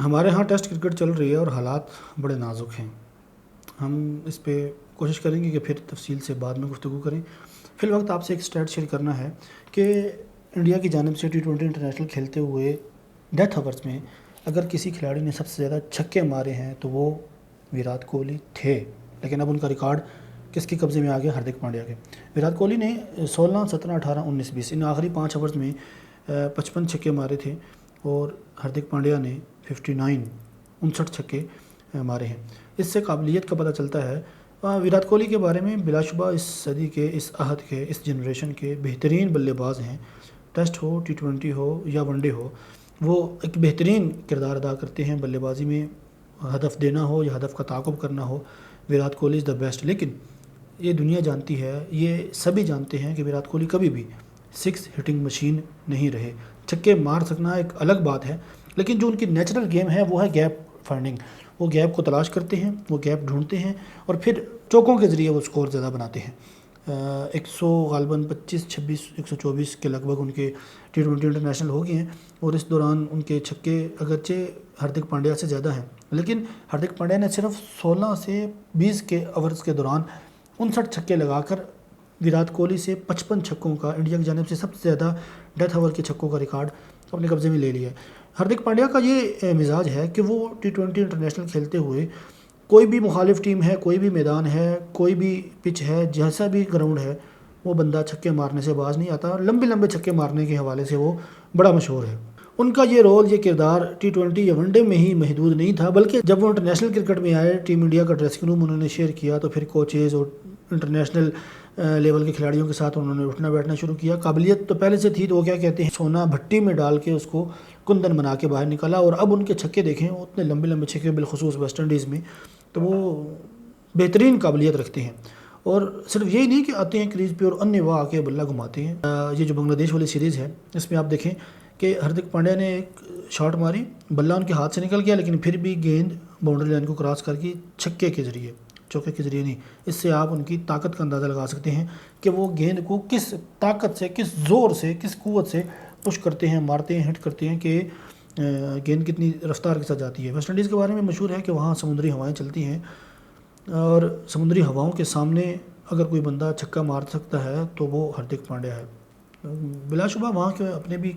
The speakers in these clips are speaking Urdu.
ہمارے ہاں ٹیسٹ کرکٹ چل رہی ہے اور حالات بڑے نازک ہیں. ہم اس پہ کوشش کریں گے کہ پھر تفصیل سے بعد میں گفتگو کریں. فی الوقت آپ سے ایک اسٹیٹ شیئر کرنا ہے کہ انڈیا کی جانب سے T20 انٹرنیشنل کھیلتے ہوئے ڈیتھ اوورس میں اگر کسی کھلاڑی نے سب سے زیادہ چھکے مارے ہیں تو وہ وراٹ کوہلی تھے. لیکن اب ان کا ریکارڈ کس کے قبضے میں آ گیا؟ ہاردک پانڈیا کے. وراٹ کوہلی نے 16, 17, 18, 19, 20 ان آخری 5 اوورز میں 55 چھکے مارے تھے اور ہاردک پانڈیا نے 59 چھکے مارے ہیں. اس سے قابلیت کا پتہ چلتا ہے. وراٹ کوہلی کے بارے میں بلا شبہ اس صدی کے، اس عہد کے، اس جنریشن کے بہترین بلے باز ہیں. ٹیسٹ ہو، T20 ہو یا ون ڈے ہو، وہ ایک بہترین کردار ادا کرتے ہیں. بلے بازی میں ہدف دینا ہو یا ہدف کا تعاقب کرنا ہو، وراٹ کوہلی از دا بیسٹ. لیکن یہ دنیا جانتی ہے، یہ سبھی جانتے ہیں کہ وراٹ کوہلی کبھی بھی 6 ہٹنگ مشین نہیں رہے. چھکے مار سکنا ایک الگ بات ہے، لیکن جو ان کی نیچرل گیم ہے وہ ہے گیپ فائنڈنگ. وہ گیپ کو تلاش کرتے ہیں، وہ گیپ ڈھونڈتے ہیں اور پھر چوکوں کے ذریعے وہ سکور زیادہ بناتے ہیں. 100 غالباً 25, 26, 124 کے لگ بھگ ان کے T20 انٹرنیشنل ہو گئے ہیں اور اس دوران ان کے چھکے اگرچہ ہاردک پانڈیا سے زیادہ ہیں، لیکن ہاردک پانڈیا نے صرف 16 سے 20 کے اوورز کے دوران 59 چھکے لگا کر وراٹ کوہلی سے 55 چھکوں کا، انڈیا کی جانب سے سب سے زیادہ ڈیتھ اوور کے چھکوں کا ریکارڈ اپنے قبضے میں لے لیا ہے. ہاردک پانڈیا کا یہ مزاج ہے کہ وہ T20 انٹرنیشنل کھیلتے ہوئے کوئی بھی مخالف ٹیم ہے، کوئی بھی میدان ہے، کوئی بھی پچ ہے، جیسا بھی گراؤنڈ ہے، وہ بندہ چھکے مارنے سے باز نہیں آتا. لمبے چھکے مارنے کے حوالے سے وہ بڑا مشہور ہے. ان کا یہ رول، یہ کردار T20 یا ون ڈے میں ہی محدود نہیں تھا، بلکہ جب وہ انٹرنیشنل کرکٹ میں آئے، ٹیم انڈیا کا ڈریسنگ روم انہوں نے شیئر کیا تو پھر کوچز اور انٹرنیشنل لیول کے کھلاڑیوں کے ساتھ انہوں نے اٹھنا بیٹھنا شروع کیا. قابلیت تو پہلے سے تھی، تو وہ کیا کہتے ہیں، سونا بھٹی میں ڈال کے اس کو کندن بنا کے باہر نکالا. اور اب ان کے چھکے دیکھیں، اتنے لمبے چھکے، بالخصوص ویسٹ انڈیز میں، تو وہ بہترین قابلیت رکھتے ہیں. اور صرف یہی نہیں کہ آتے ہیں کریز پہ اور انیہ واہ آ کے بلہ گھماتے ہیں. یہ جو بنگلہ دیش والی سیریز ہے، اس میں آپ دیکھیں کہ ہاردک پانڈیا نے ایک شاٹ ماری، بلہ ان کے ہاتھ سے نکل گیا، لیکن پھر بھی گیند باؤنڈری لائن کو کراس کر کے چھکے کے ذریعے، چوکے کے ذریعے نہیں. اس سے آپ ان کی طاقت کا اندازہ لگا سکتے ہیں کہ وہ گیند کو کس طاقت سے، کس زور سے، کس قوت سے پش کرتے ہیں، مارتے ہیں، ہٹ کرتے ہیں، کہ گیند کتنی رفتار کے ساتھ جاتی ہے. ویسٹ انڈیز کے بارے میں مشہور ہے کہ وہاں سمندری ہوائیں چلتی ہیں اور سمندری ہواؤں کے سامنے اگر کوئی بندہ چھکا مار سکتا ہے تو وہ ہاردک پانڈیا ہے. بلا شبہ وہاں کے اپنے بھی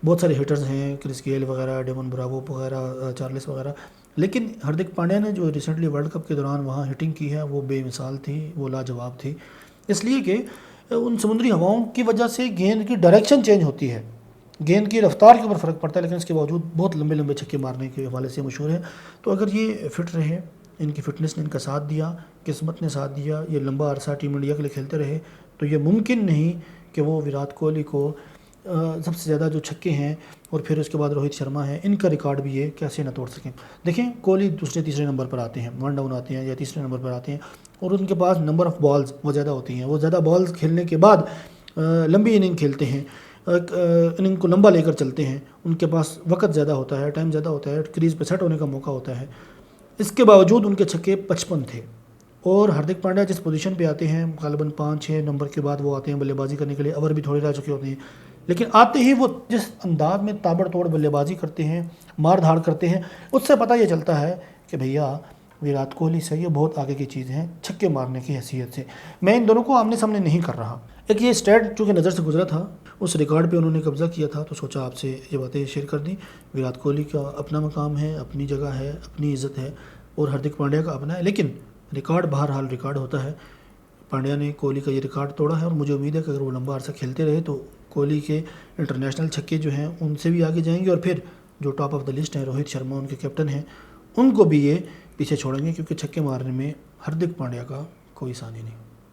بہت سارے ہٹرز ہیں، کرس گیل وغیرہ، ڈیون براوو وغیرہ، چارلس وغیرہ، لیکن ہاردک پانڈیا نے جو ریسنٹلی ورلڈ کپ کے دوران وہاں ہٹنگ کی ہے وہ بے مثال تھی، وہ لاجواب تھی. اس لیے کہ ان سمندری ہواؤں کی وجہ سے گیند کی ڈائریکشن چینج ہوتی ہے، گیند کی رفتار کے اوپر فرق پڑتا ہے، لیکن اس کے باوجود بہت لمبے چھکے مارنے کے حوالے سے مشہور ہے. تو اگر یہ فٹ رہے، ان کی فٹنس نے ان کا ساتھ دیا، قسمت نے ساتھ دیا، یہ لمبا عرصہ ٹیم انڈیا کے لیے کھیلتے رہے، تو یہ ممکن نہیں کہ وہ وراٹ کوہلی کو سب سے زیادہ جو چھکے ہیں اور پھر اس کے بعد روہت شرما ہیں، ان کا ریکارڈ بھی یہ کیسے نہ توڑ سکیں. دیکھیں کوہلی دوسرے تیسرے نمبر پر آتے ہیں، 1 ڈاؤن آتے ہیں یا تیسرے نمبر پر آتے ہیں، اور ان کے پاس نمبر آف بالز وہ زیادہ ہوتی ہیں. وہ زیادہ بالز کھیلنے کے بعد لمبی اننگ کھیلتے ہیں، اننگ کو لمبا لے کر چلتے ہیں. ان کے پاس وقت زیادہ ہوتا ہے، ٹائم زیادہ ہوتا ہے، کریز پہ سیٹ ہونے کا موقع ہوتا ہے. اس کے باوجود ان کے چھکے 55 تھے. اور ہاردک پانڈیا جس پوزیشن پہ آتے ہیں، غالباً 5-6 نمبر کے بعد وہ آتے ہیں بلے بازی کرنے کے لیے. اوور بھی تھوڑے رہ چکے ہوتے ہیں، لیکن آتے ہی وہ جس انداز میں تابڑ توڑ بلے بازی کرتے ہیں، مار دھاڑ کرتے ہیں، اس سے پتہ یہ چلتا ہے کہ بھیا وراٹ کوہلی سے یہ بہت آگے کی چیز ہیں چھکے مارنے کی حیثیت سے. میں ان دونوں کو آمنے سامنے نہیں کر رہا، ایک یہ اسٹیٹ چونکہ نظر سے گزرا تھا، اس ریکارڈ پہ انہوں نے قبضہ کیا تھا، تو سوچا آپ سے یہ باتیں شیئر کر دیں. وراٹ کوہلی کا اپنا مقام ہے، اپنی جگہ ہے، اپنی عزت ہے، اور ہاردک پانڈیا کا اپنا ہے، لیکن ریکارڈ بہرحال ریکارڈ ہوتا ہے. پانڈیا نے کوہلی کا یہ ریکارڈ توڑا ہے، اور مجھے امید ہے کہ اگر وہ لمبا عرصہ کھیلتے رہے تو کوہلی کے انٹرنیشنل چھکے جو ہیں ان سے بھی آگے جائیں گے، اور پھر جو ٹاپ آف دا لسٹ ہیں، روہت شرما ان کے کیپٹن ہیں، ان کو بھی یہ پیچھے چھوڑیں گے، کیونکہ چھکے مارنے میں ہاردک پانڈیا کا کوئی ثانی نہیں.